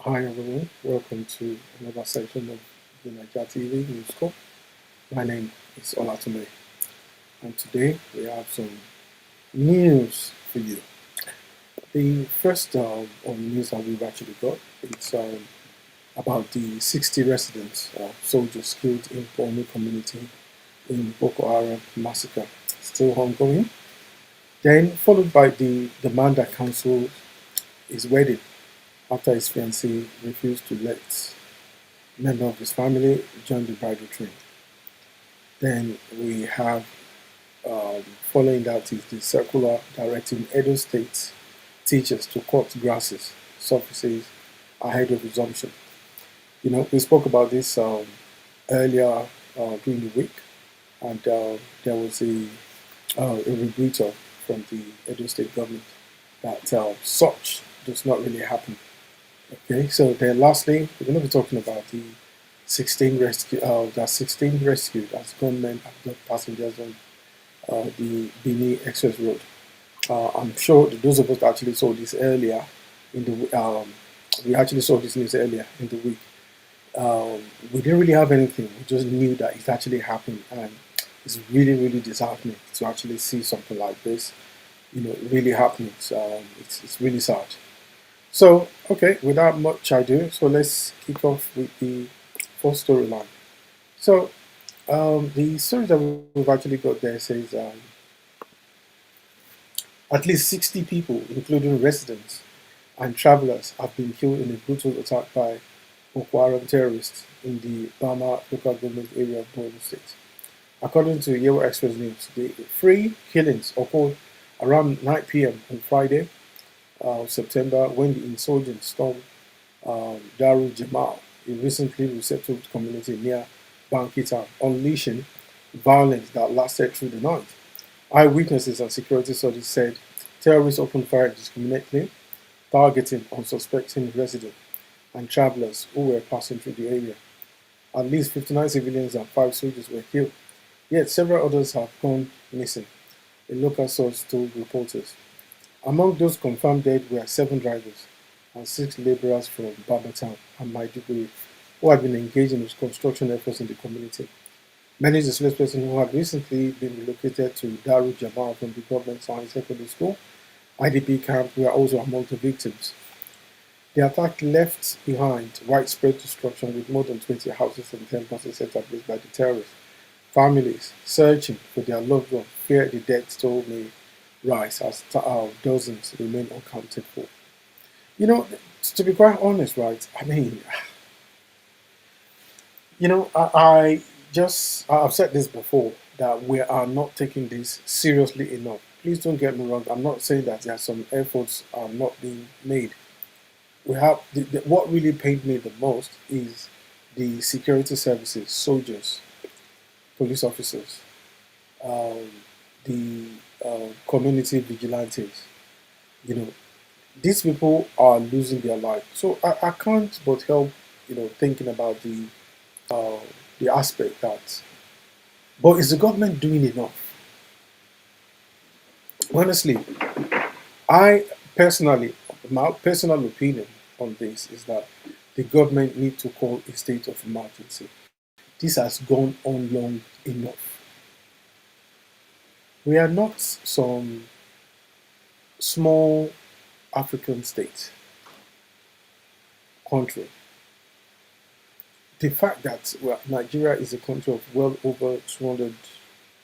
Hi everyone, welcome to another section of the Nigeria TV News Scope. My name is Olatume, and today we have some news for you. The first on news that we've actually got it's about the 60 residents, soldiers killed in Borno community in Boko Haram massacre, still ongoing. Then followed by the man that cancelled his wedding after his fiancée refused to let member of his family join the bridal train. Then we have, following that, is the circular directing Edo State teachers to cut grasses, surfaces ahead of resumption. We spoke about this earlier during the week, and there was a rebuttal from the Edo State government that such does not really happen. Okay, so then lastly, we're going to be talking about the 16 rescued as gunmen abduct passengers on the Bini Express Road. I'm sure that those of us that actually saw this earlier in the we actually saw this news earlier in the week. We didn't really have anything. We just knew that it actually happened, and it's really, really disheartening to actually see something like this. Really happening. It's really sad. So, okay, without much ado, so let's kick off with the first storyline. So, the story that we've actually got there says at least 60 people, including residents and travelers, have been killed in a brutal attack by Boko Haram terrorists in the Bama local government area of Borno State. According to Yewo Express News, the three killings occurred around 9 p.m. on Friday, September, when the insurgents stormed Darul Jamal, a recently resettled community near Banki town, unleashing violence that lasted through the night. Eyewitnesses and security sources said terrorists opened fire indiscriminately, targeting unsuspecting residents and travelers who were passing through the area. At least 59 civilians and 5 soldiers were killed, yet several others have gone missing, a local source told reporters. Among those confirmed dead were 7 drivers and 6 laborers from Babatown and Maiduguri who had been engaged in construction efforts in the community. Many displaced persons who had recently been relocated to Darul Jamal from the government science secondary school IDP camp were also among the victims. The attack left behind widespread destruction with more than 20 houses and 10 buses set ablaze by the terrorists. Families searching for their loved ones fear the death toll may rise as dozens remain unaccounted for. You know, to be quite honest, right? I mean, I've said this before that we are not taking this seriously enough. Please don't get me wrong. I'm not saying that there are some efforts are not being made. We have what really pained me the most is the security services, soldiers, police officers, um, the community vigilantes. You know, these people are losing their life. So I can't but help, thinking about uh, the aspect that, but is the government doing enough? Honestly, I personally, my personal opinion on this is that the government need to call a state of emergency. This has gone on long enough. We are not some small African state country. The fact that Nigeria is a country of well over 200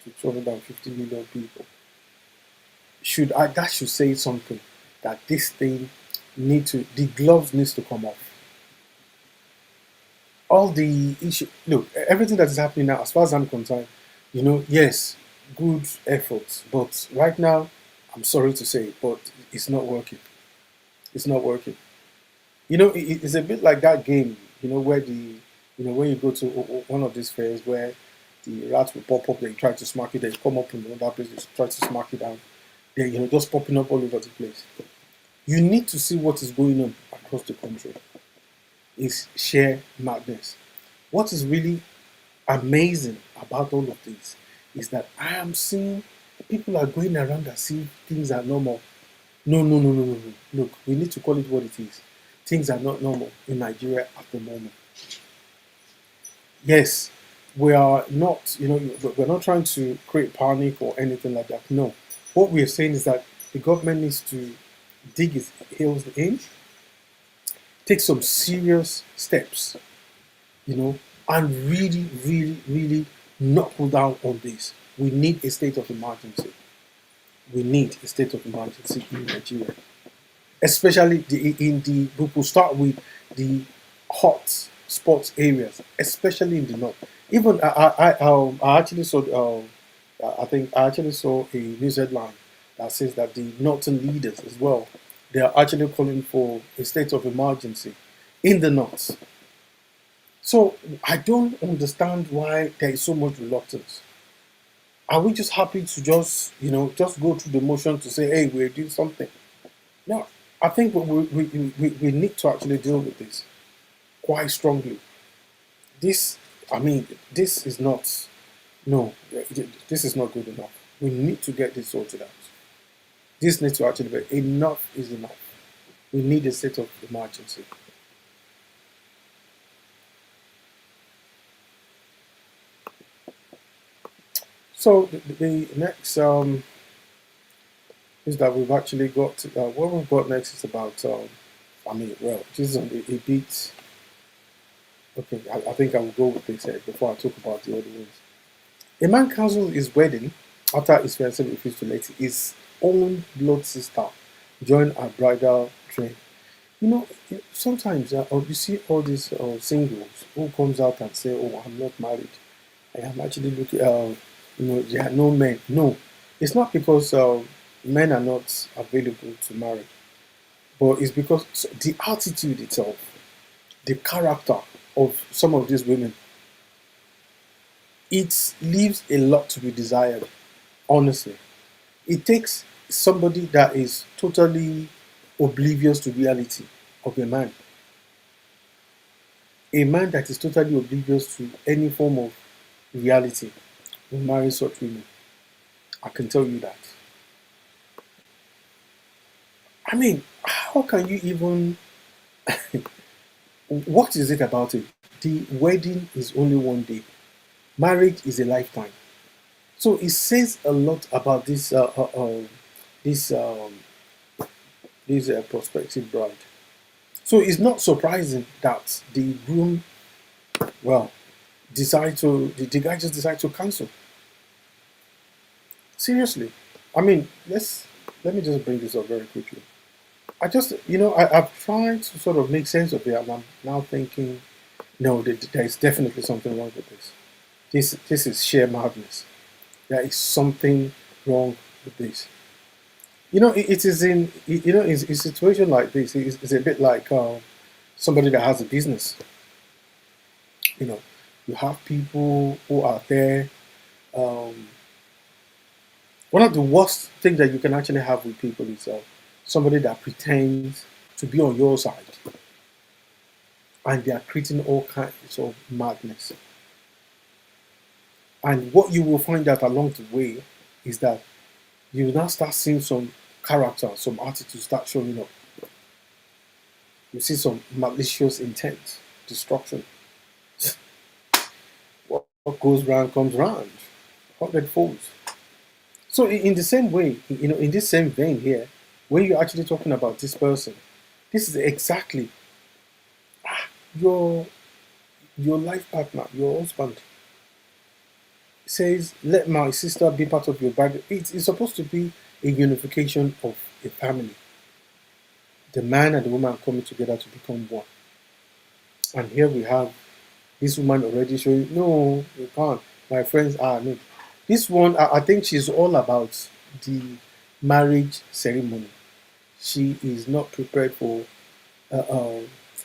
to 250 million people that should say something that this thing the gloves needs to come off. All the issue, look, everything that is happening now, as far as I'm concerned, yes, good efforts, but right now, I'm sorry to say, but it's not working. It's not working. It's a bit like that game, where when you go to one of these fairs where the rats will pop up, they try to smack it, they come up in another place, they try to smack it down. They're, just popping up all over the place. You need to see what is going on across the country. It's sheer madness. What is really amazing about all of this is that I am seeing people are going around as if things are normal. No, no, no, no, no, no. Look, we need to call it what it is. things are not normal in Nigeria at the moment. Yes, we are not, we're not trying to create panic or anything like that. No. What we're saying is that the government needs to dig its heels in, take some serious steps, you know, and really, really, really knuckle down on this. We need a state of emergency. We need a state of emergency in Nigeria, especially we will start with the hot spots areas, especially in the north. Even I actually saw I think I actually saw a news headline that says that the northern leaders as well, they are actually calling for a state of emergency in the north. So I don't understand why there is so much reluctance. Are we just happy to just go through the motion to say, hey, we're doing something? No, I think we need to actually deal with this quite strongly. This, I mean, this is not, no, this is not good enough. We need to get this sorted out. This needs to actually be enough is enough. We need a state of emergency. So the next is that we've actually got what we've got next is about this is a bit okay. I think I will go with this before I talk about the other ones. A man cancels his wedding after his fiancée refused to let his own blood sister join a bridal train. Sometimes you see all these singles who comes out and say, "Oh, I'm not married. I am actually looking." There are no men. No, it's not because men are not available to marry, but it's because the attitude itself, the character of some of these women, it leaves a lot to be desired. Honestly, it takes somebody that is totally oblivious to reality of a man that is totally oblivious to any form of reality will marry such women. I can tell you that. I mean, how can you even? What is it about it? The wedding is only one day. Marriage is a lifetime. So it says a lot about this prospective bride. So it's not surprising that the groom, well, the guy just decide to cancel. Seriously, I mean, let me just bring this up very quickly. I've tried to sort of make sense of it, and I'm now thinking, no, there is definitely something wrong with this. This is sheer madness. There is something wrong with this. It is in a situation like this. It's a bit like somebody that has a business. You know, you have people who are there. Um, One of the worst things that you can actually have with people is somebody that pretends to be on your side, and they are creating all kinds of madness. And what you will find out along the way is that you will now start seeing some character, some attitude start showing up. You see some malicious intent, destruction. What goes round comes round, hundredfold. So in the same way, in this same vein here, when you're actually talking about this person, this is exactly your your life partner, your husband says, "Let my sister be part of your body." It's supposed to be a unification of a family. The man and the woman coming together to become one. And here we have this woman already showing, no, you can't. My friends are no. This one, I think she's all about the marriage ceremony. She is not prepared for. Uh, uh,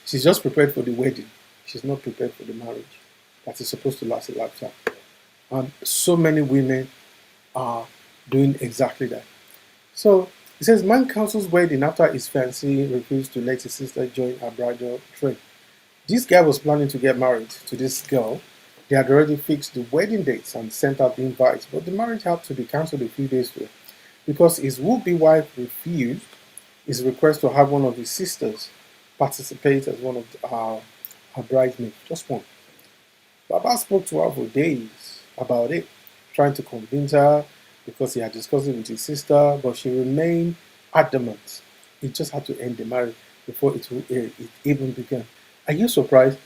she's just prepared for the wedding. She's not prepared for the marriage that is supposed to last a lifetime. And so many women are doing exactly that. So it says, man cancels wedding after his fiancée refused to let his sister join her bridal train. This guy was planning to get married to this girl. They had already fixed the wedding dates and sent out the invites, but the marriage had to be cancelled a few days ago because his would-be wife refused his request to have one of his sisters participate as one of our bridesmaids, just one. Baba spoke to her for days about it, trying to convince her because he had discussed it with his sister, but she remained adamant. He just had to end the marriage before it even began. Are you surprised?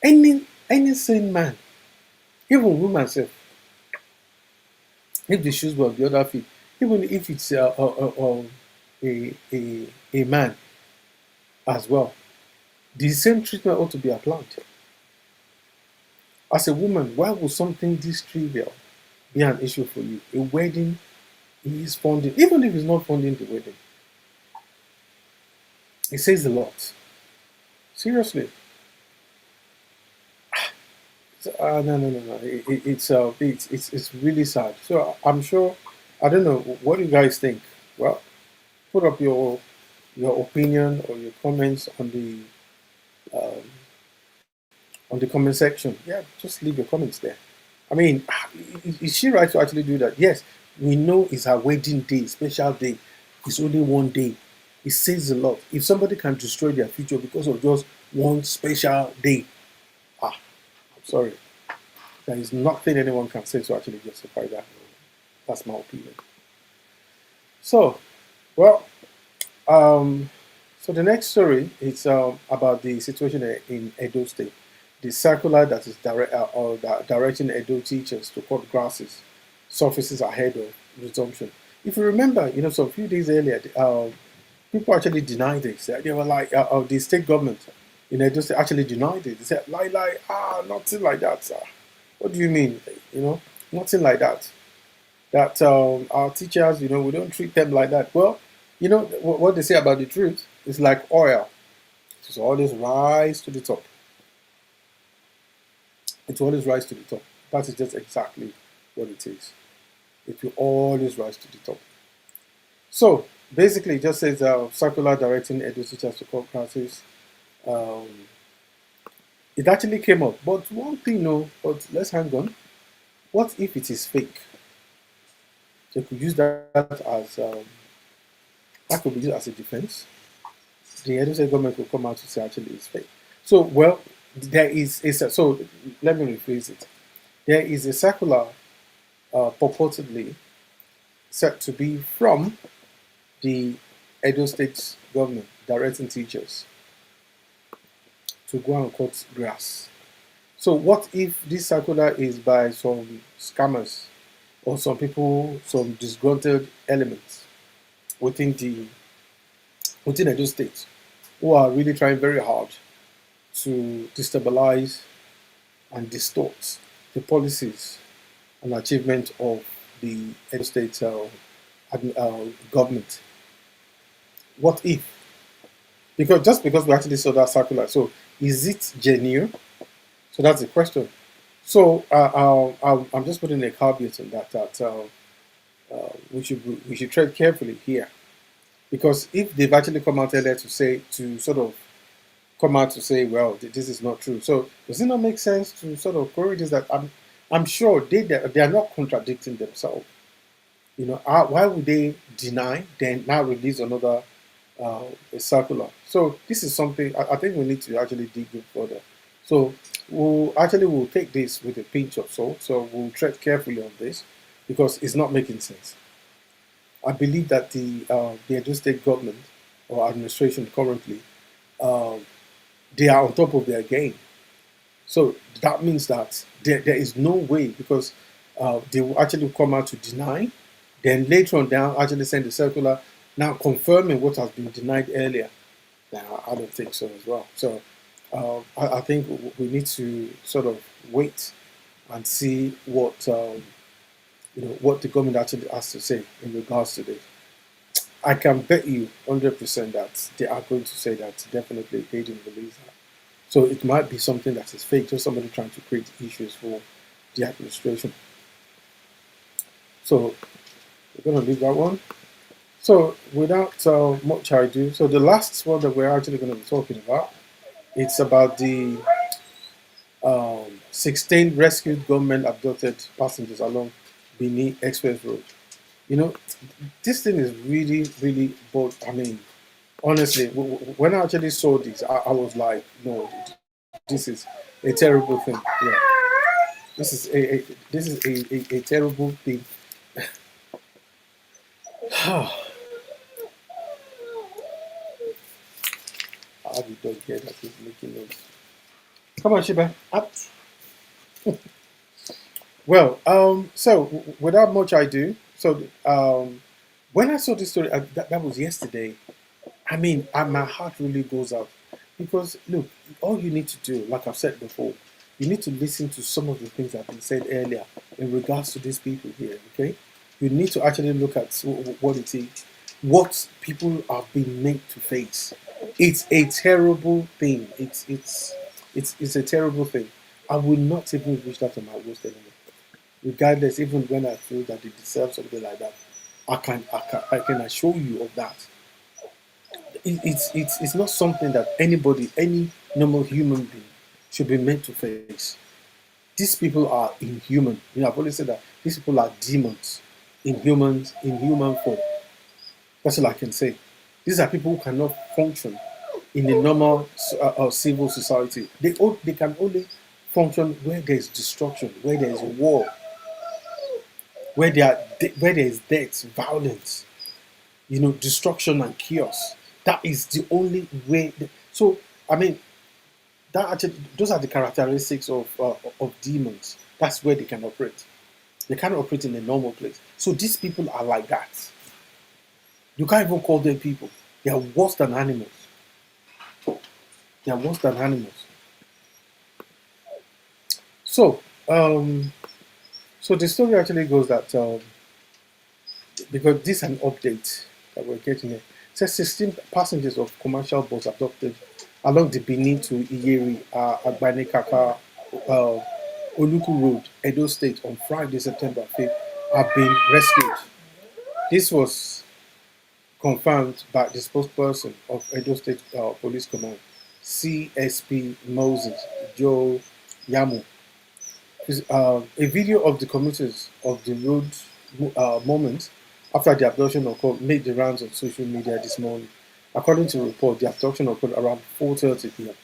Any sane man, even woman self, if the shoes were on the other feet, even if it's a man as well, the same treatment ought to be applied. As a woman, why would something this trivial be an issue for you? A wedding is funding, even if it's not funding the wedding. It says a lot. Seriously. No. It's really sad. So I'm sure. I don't know. What do you guys think? Well, put up your opinion or your comments um, on the comment section. Yeah, just leave your comments there. I mean, is she right to actually do that? Yes, we know it's her wedding day, special day. It's only one day. It says a lot. If somebody can destroy their future because of just one special day, I'm sorry. There is nothing anyone can say to actually justify that. That's my opinion. So, well, um, so the next story is about the situation in Edo State. The circular that is directing Edo teachers to cut grasses surfaces ahead of resumption. If you remember, some few days earlier, people actually denied this. They were like, the state government in Edo State actually denied it. They said, nothing like that, sir. What do you mean? Nothing like that. That our teachers, we don't treat them like that. Well, what they say about the truth is like oil. It will always rise to the top. It will always rise to the top. That is just exactly what it is. It will always rise to the top. So basically, it just says circular directing Edo teachers to cut classes. It actually came up, but one thing, no. But let's hang on. What if it is fake? They could use that could be used as a defense. The Edo State government will come out to say actually it's fake. So, well, there is so let me rephrase it. There is a circular purportedly set to be from the Edo State government directing teachers to go and cut grass. So, what if this circular is by some scammers or some people, some disgruntled elements within Edo State who are really trying very hard to destabilize and distort the policies and achievement of the Edo State government? What if? Because we actually saw that circular, so is it genuine? So that's the question. So I'm just putting a caveat on that we should tread carefully here, because if they've actually come out earlier to sort of come out to say, well, this is not true. So does it not make sense to sort of correct this? That I'm sure they are not contradicting themselves. Why would they deny then now release another a circular? So this is something I think we need to actually dig in further. So we'll take this with a pinch of salt. So we'll tread carefully on this because it's not making sense. I believe that the Edo State government or administration currently, they are on top of their game. So that means that there is no way, because they will actually come out to deny, then later on they'll actually send a circular now confirming what has been denied earlier. Now I don't think so as well. So I think we need to sort of wait and see what the government actually has to say in regards to this. I can bet you 100% that they are going to say that definitely they didn't release that. So it might be something that is fake, just somebody trying to create issues for the administration. So we're going to leave that one. So without much ado, so the last one that we're actually going to be talking about, it's about the 16 rescued government abducted passengers along Benin Express Road. This thing is really, really bold. I mean, Honestly, when I actually saw this, I was like, no, this is a terrible thing. Yeah, this is a terrible thing. I have a dog here that is making noise. Come on, Shiba, up. Well, so without much ado, when I saw this story, that was yesterday. I mean, my heart really goes out because look, all you need to do, like I've said before, you need to listen to some of the things that have been said earlier in regards to these people here. Okay, you need to actually look at what it is, what people are being made to face. It's a terrible thing. It's a terrible thing. I will not even wish that on my worst enemy, regardless. Even when I feel that they deserve something like that, I can assure you of that. It's not something that anybody, any normal human being, should be meant to face. These people are inhuman. I've always said that these people are demons in human form. That's all I can say. These are people who cannot function in a normal civil society. They can only function where there is destruction, where there is war, where there is death, violence, destruction and chaos. That is the only way. So I mean, that actually, those are the characteristics of demons. That's where they can operate. They can't operate in a normal place. So these people are like that. You can't even call them people. They are worse than animals. They are worse than animals. So, so the story actually goes that because this is an update that we're getting here. It says 16 passengers of commercial bus abducted along the Benin to Iyeri, Agbanekaka, Oluku Road, Edo State on Friday, September 5th, have been rescued. This was confirmed by the spokesperson of Edo State Police Command, CSP Moses Joe Yamu. A video of the commuters of the road moment after the abduction occurred made the rounds on social media this morning. According to the report, the abduction occurred around 4:30 p.m.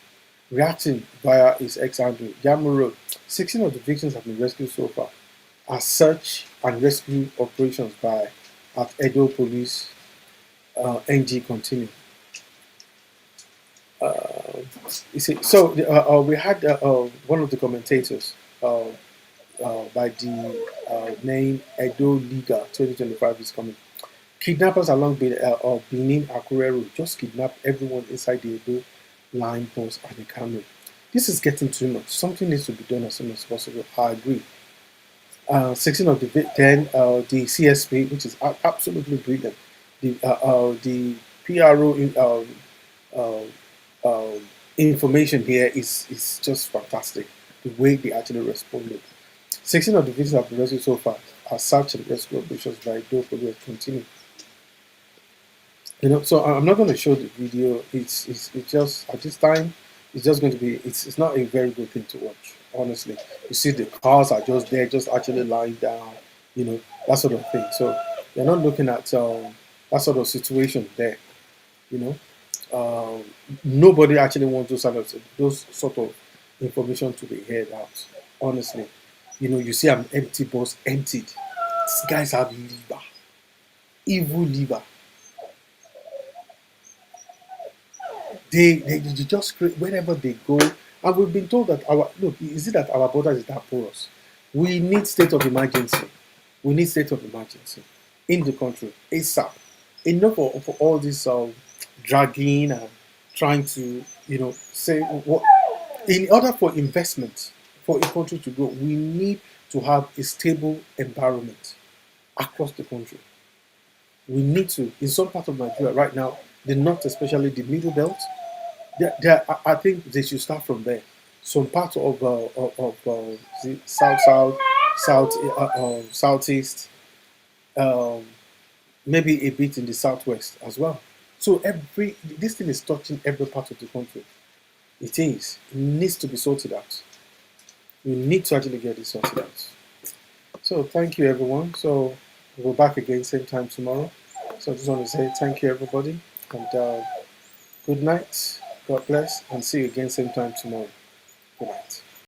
Reacting via his ex-handle, Yamu wrote, 16 of the victims have been rescued so far. As search and rescue operations by at Edo Police NG continue. You see, so we had one of the commentators by the name Edo Liga 2025 is coming. Kidnappers along Benin Akure Road just kidnapped everyone inside the Edo line bus and the Camry. This is getting too much. Something needs to be done as soon as possible. I agree. 16 of the the CSP, which is absolutely brilliant. The PRO information here is just fantastic. The way they actually responded. 16 of the victims have been rescued so far. As search and rescue operations by Edo Police continue. So I'm not going to show the video. It's just at this time, it's just going to be. It's not a very good thing to watch. Honestly, you see the cars are just there, just actually lying down. That sort of thing. So you're not looking at that sort of situation there. You know, nobody actually wants those sort of information to be heard out. Honestly, you see an empty bus emptied. These guys have liver, evil liver. They just create wherever they go, and we've been told that is it that our border is that porous? We need state of emergency. We need state of emergency in the country ASAP. Enough for all this dragging and trying to say what. In order for investment for a country to grow, we need to have a stable environment across the country. We need to, in some part of Nigeria right now, the north, especially the middle belt, I think they should start from there. Some parts of the southeast, um, maybe a bit in the southwest as well. So this thing is touching every part of the country. It is. It needs to be sorted out. We need to actually get this sorted out. So thank you, everyone. So we'll be back again same time tomorrow. So I just want to say thank you, everybody, and Good night, God bless, and see you again same time tomorrow. Good night.